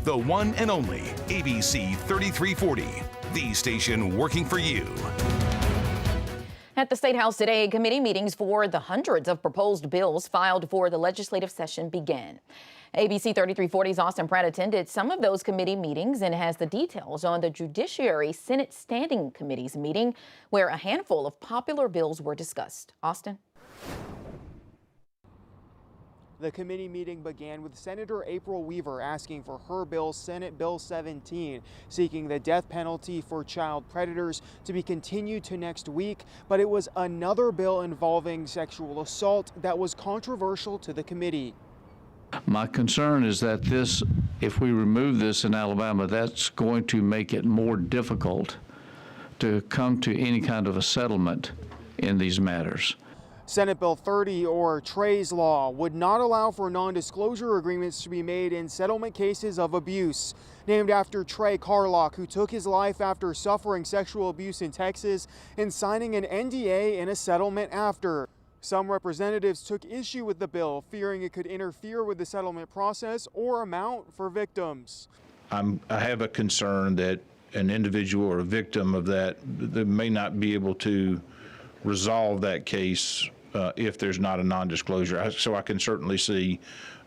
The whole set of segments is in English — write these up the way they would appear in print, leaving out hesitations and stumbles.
The one and only ABC 3340, the station working for you. At the State House today, committee meetings for the hundreds of proposed bills filed for the legislative session began. ABC 3340's Austin Pratt attended some of those committee meetings and has the details on the Judiciary Senate Standing Committee's meeting, where a handful of popular bills were discussed. Austin? The committee meeting began with Senator April Weaver asking for her bill, Senate Bill 17, seeking the death penalty for child predators to be continued to next week. But it was another bill involving sexual assault that was controversial to the committee. My concern is that if we remove this in Alabama, that's going to make it more difficult to come to any kind of a settlement in these matters. Senate Bill 30, or Trey's Law, would not allow for non-disclosure agreements to be made in settlement cases of abuse. Named after Trey Carlock, who took his life after suffering sexual abuse in Texas and signing an NDA in a settlement after. Some representatives took issue with the bill, fearing it could interfere with the settlement process or amount for victims. I have a concern that an individual or a victim of that may not be able to resolve that case if there's not a non-disclosure. So I can certainly see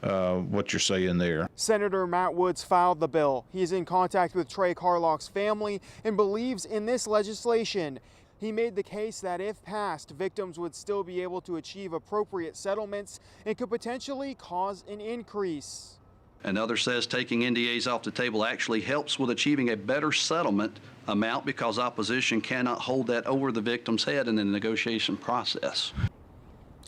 what you're saying there. Senator Matt Woods filed the bill. He is in contact with Trey Carlock's family and believes in this legislation. He made the case that if passed, victims would still be able to achieve appropriate settlements and could potentially cause an increase. Another says taking NDAs off the table actually helps with achieving a better settlement amount because opposition cannot hold that over the victim's head in the negotiation process.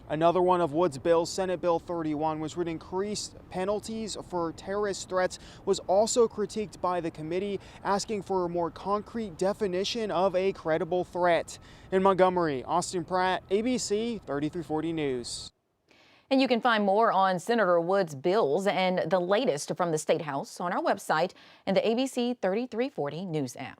Another one of Wood's bills, Senate Bill 31, which would increase penalties for terrorist threats, was also critiqued by the committee, asking for a more concrete definition of a credible threat. In Montgomery, Austin Pratt, ABC 3340 News. And you can find more on Senator Wood's bills and the latest from the State House on our website and the ABC 3340 News app.